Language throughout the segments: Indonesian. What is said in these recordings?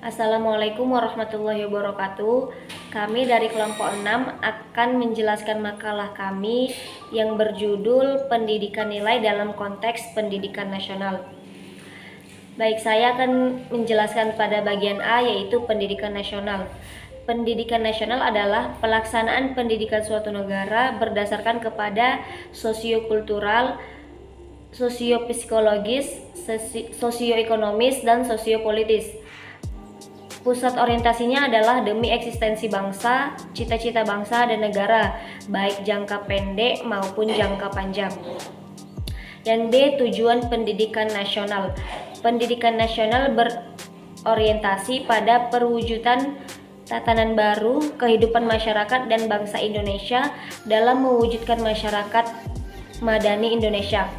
Assalamualaikum warahmatullahi wabarakatuh. Kami dari kelompok 6 akan menjelaskan makalah kami yang berjudul Pendidikan Nilai dalam Konteks Pendidikan Nasional. Baik, saya akan menjelaskan pada bagian A, yaitu pendidikan nasional. Pendidikan nasional adalah pelaksanaan pendidikan suatu negara berdasarkan kepada sosiokultural, sosiopsikologis, sosioekonomis, dan sosiopolitis. Pusat orientasinya adalah demi eksistensi bangsa, cita-cita bangsa dan negara, baik jangka pendek maupun jangka panjang. Yang D, tujuan pendidikan nasional. Pendidikan nasional berorientasi pada perwujudan tatanan baru kehidupan masyarakat dan bangsa Indonesia dalam mewujudkan masyarakat madani Indonesia.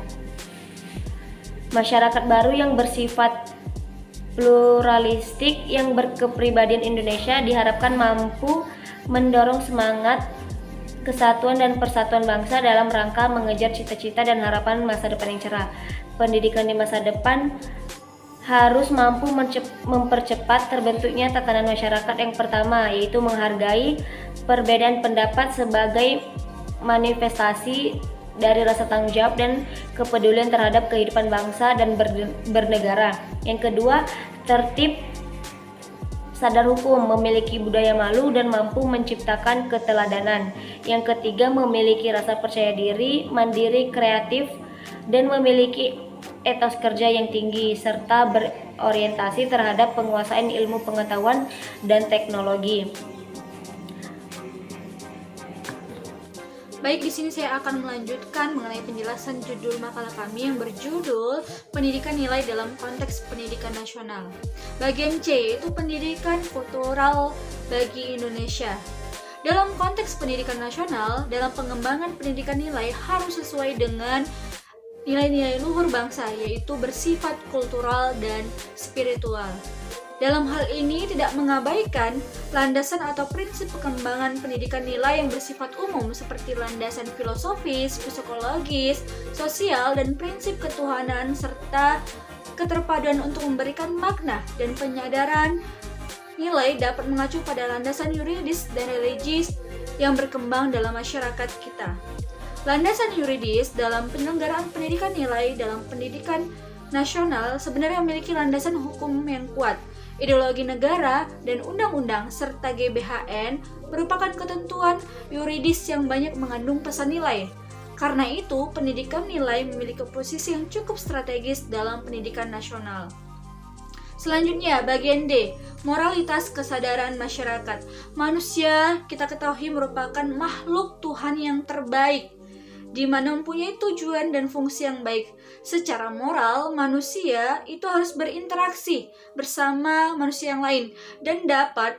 Masyarakat baru yang bersifat pluralistik yang berkepribadian Indonesia diharapkan mampu mendorong semangat kesatuan dan persatuan bangsa dalam rangka mengejar cita-cita dan harapan masa depan yang cerah. Pendidikan di masa depan harus mampu mempercepat terbentuknya tatanan masyarakat yang pertama, yaitu menghargai perbedaan pendapat sebagai manifestasi dari rasa tanggung jawab dan kepedulian terhadap kehidupan bangsa dan bernegara. Yang kedua, tertib, sadar hukum, memiliki budaya malu dan mampu menciptakan keteladanan. Yang ketiga, memiliki rasa percaya diri, mandiri, kreatif, dan memiliki etos kerja yang tinggi serta berorientasi terhadap penguasaan ilmu pengetahuan dan teknologi. Baik, di sini saya akan melanjutkan mengenai penjelasan judul makalah kami yang berjudul Pendidikan Nilai dalam Konteks Pendidikan Nasional. Bagian C yaitu pendidikan kultural bagi Indonesia. Dalam konteks pendidikan nasional, dalam pengembangan pendidikan nilai harus sesuai dengan nilai-nilai luhur bangsa, yaitu bersifat kultural dan spiritual. Dalam hal ini tidak mengabaikan landasan atau prinsip pengembangan pendidikan nilai yang bersifat umum seperti landasan filosofis, psikologis, sosial, dan prinsip ketuhanan serta keterpaduan untuk memberikan makna dan penyadaran nilai dapat mengacu pada landasan yuridis dan religis yang berkembang dalam masyarakat kita. Landasan yuridis dalam penyelenggaraan pendidikan nilai dalam pendidikan nasional sebenarnya memiliki landasan hukum yang kuat. Ideologi negara dan undang-undang serta GBHN merupakan ketentuan yuridis yang banyak mengandung pesan nilai. Karena itu, pendidikan nilai memiliki posisi yang cukup strategis dalam pendidikan nasional. Selanjutnya, bagian D, moralitas kesadaran masyarakat. Manusia, kita ketahui, merupakan makhluk Tuhan yang terbaik, di mana mempunyai tujuan dan fungsi yang baik. Secara moral, manusia itu harus berinteraksi bersama manusia yang lain dan dapat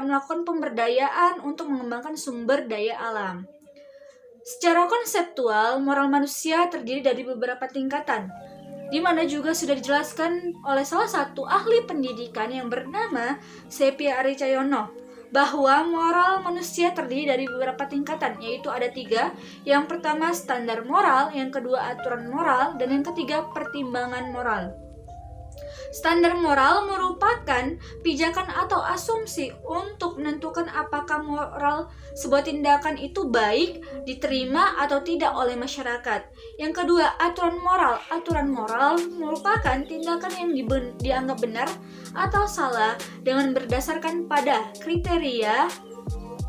melakukan pemberdayaan untuk mengembangkan sumber daya alam. Secara konseptual, moral manusia terdiri dari beberapa tingkatan, di mana juga sudah dijelaskan oleh salah satu ahli pendidikan yang bernama Sepia Aricayono, bahwa moral manusia terdiri dari beberapa tingkatan, yaitu ada 3. Yang pertama standar moral, yang kedua aturan moral, dan yang ketiga pertimbangan moral. Standar moral merupakan pijakan atau asumsi untuk menentukan apakah moral sebuah tindakan itu baik, diterima atau tidak oleh masyarakat. Yang kedua, aturan moral. Aturan moral merupakan tindakan yang dianggap benar atau salah dengan berdasarkan pada kriteria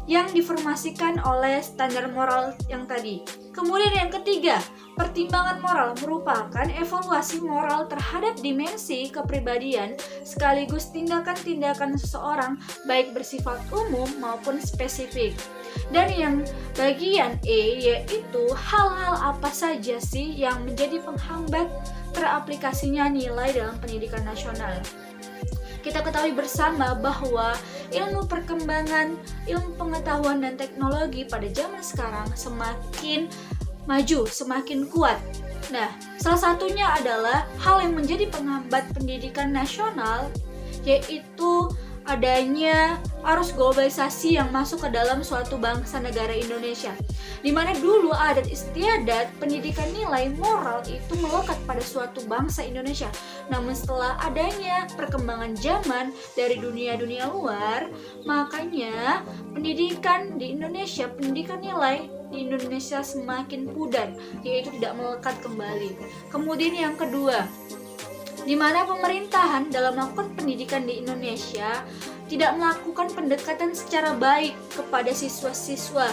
yang diformasikan oleh standar moral yang tadi. Kemudian yang ketiga, pertimbangan moral merupakan evaluasi moral terhadap dimensi kepribadian sekaligus tindakan-tindakan seseorang baik bersifat umum maupun spesifik. Dan yang bagian E yaitu hal-hal apa saja sih yang menjadi penghambat teraplikasinya nilai dalam pendidikan nasional. Kita ketahui bersama bahwa ilmu perkembangan, ilmu pengetahuan dan teknologi pada zaman sekarang semakin maju, semakin kuat. Nah, salah satunya adalah hal yang menjadi penghambat pendidikan nasional, yaitu adanya arus globalisasi yang masuk ke dalam suatu bangsa negara Indonesia, di mana dulu adat istiadat pendidikan nilai moral itu melekat pada suatu bangsa Indonesia. Namun setelah adanya perkembangan zaman dari dunia-dunia luar, makanya pendidikan di Indonesia, pendidikan nilai di Indonesia semakin pudar, yaitu tidak melekat kembali. Kemudian yang kedua, di mana pemerintahan dalam melakukan pendidikan di Indonesia tidak melakukan pendekatan secara baik kepada siswa-siswa.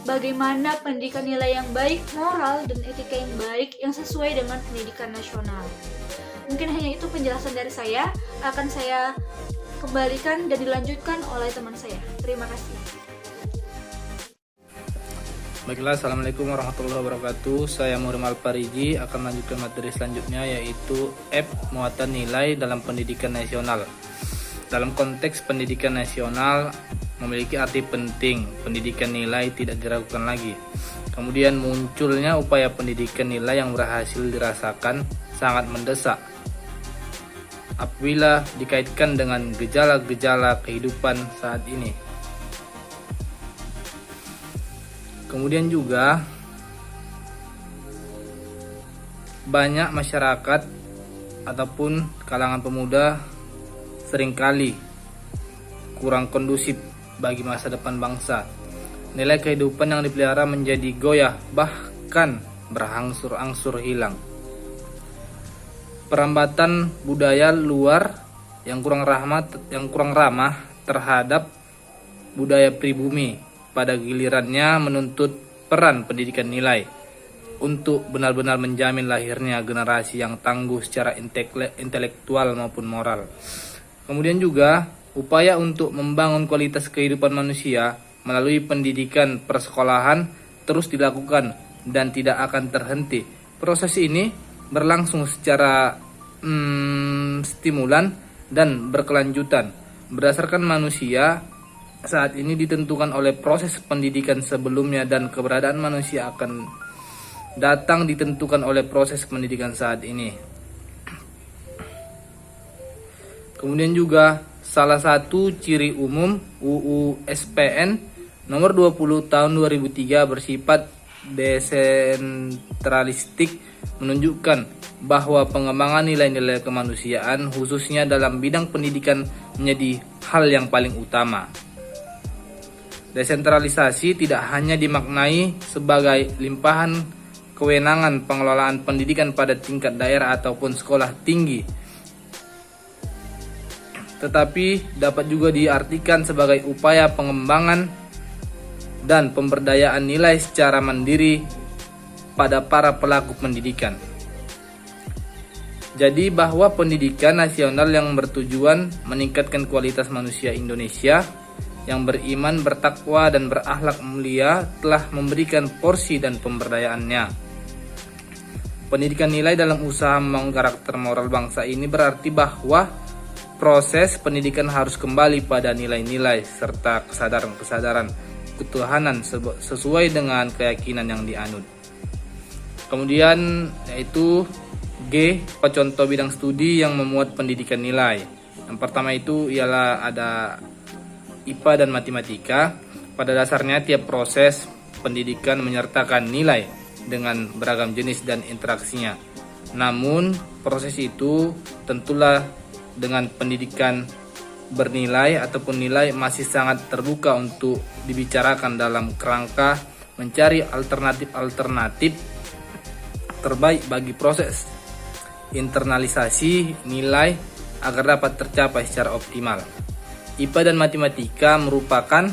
Bagaimana pendidikan nilai yang baik, moral, dan etika yang baik yang sesuai dengan pendidikan nasional. Mungkin hanya itu penjelasan dari saya, akan saya kembalikan dan dilanjutkan oleh teman saya. Terima kasih. Baiklah, Assalamualaikum warahmatullahi wabarakatuh. Saya Muhammad Al-Pariji akan melanjutkan materi selanjutnya, yaitu F. Muatan nilai dalam pendidikan nasional. Dalam konteks pendidikan nasional memiliki arti penting, pendidikan nilai tidak diragukan lagi. Kemudian munculnya upaya pendidikan nilai yang berhasil dirasakan sangat mendesak apabila dikaitkan dengan gejala-gejala kehidupan saat ini. Kemudian juga banyak masyarakat ataupun kalangan pemuda seringkali kurang kondusif bagi masa depan bangsa. Nilai kehidupan yang dipelihara menjadi goyah, bahkan berangsur-angsur hilang. Perambatan budaya luar yang kurang ramah terhadap budaya pribumi pada gilirannya menuntut peran pendidikan nilai untuk benar-benar menjamin lahirnya generasi yang tangguh secara intelektual maupun moral. Kemudian juga upaya untuk membangun kualitas kehidupan manusia melalui pendidikan persekolahan terus dilakukan dan tidak akan terhenti. Proses ini berlangsung secara stimulan dan berkelanjutan. Berdasarkan manusia saat ini ditentukan oleh proses pendidikan sebelumnya, dan keberadaan manusia akan datang ditentukan oleh proses pendidikan saat ini. Kemudian juga salah satu ciri umum UU SPN nomor 20 tahun 2003 bersifat desentralistik, menunjukkan bahwa pengembangan nilai-nilai kemanusiaan khususnya dalam bidang pendidikan menjadi hal yang paling utama. Desentralisasi tidak hanya dimaknai sebagai limpahan kewenangan pengelolaan pendidikan pada tingkat daerah ataupun sekolah tinggi, tetapi dapat juga diartikan sebagai upaya pengembangan dan pemberdayaan nilai secara mandiri pada para pelaku pendidikan. Jadi bahwa pendidikan nasional yang bertujuan meningkatkan kualitas manusia Indonesia yang beriman, bertakwa, dan berakhlak mulia telah memberikan porsi dan pemberdayaannya. Pendidikan nilai dalam usaha membangun karakter moral bangsa ini berarti bahwa proses pendidikan harus kembali pada nilai-nilai serta kesadaran-kesadaran ketuhanan sesuai dengan keyakinan yang dianut. Kemudian yaitu G, contoh bidang studi yang memuat pendidikan nilai. Yang pertama itu ialah ada IPA dan matematika. Pada dasarnya tiap proses pendidikan menyertakan nilai dengan beragam jenis dan interaksinya. Namun proses itu tentulah dengan pendidikan bernilai ataupun nilai masih sangat terbuka untuk dibicarakan dalam kerangka mencari alternatif terbaik bagi proses internalisasi nilai agar dapat tercapai secara optimal. IPA dan matematika merupakan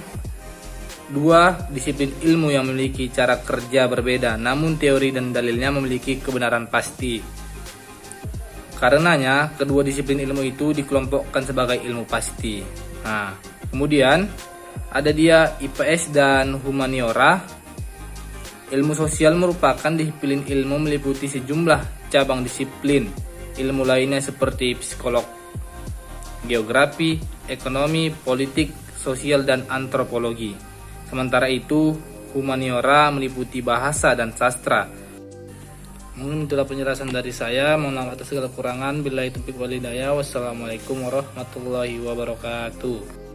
dua disiplin ilmu yang memiliki cara kerja berbeda, namun teori dan dalilnya memiliki kebenaran pasti. Karenanya, kedua disiplin ilmu itu dikelompokkan sebagai ilmu pasti. Nah, kemudian ada dia IPS dan humaniora. Ilmu sosial merupakan disiplin ilmu meliputi sejumlah cabang disiplin ilmu lainnya seperti psikolog, geografi, ekonomi, politik, sosial, dan antropologi. Sementara itu, humaniora meliputi bahasa dan sastra. Mungkin itulah penjelasan dari saya. Mohon maaf atas segala kekurangan. Billahi taufiq wal hidayah. Wassalamualaikum warahmatullahi wabarakatuh.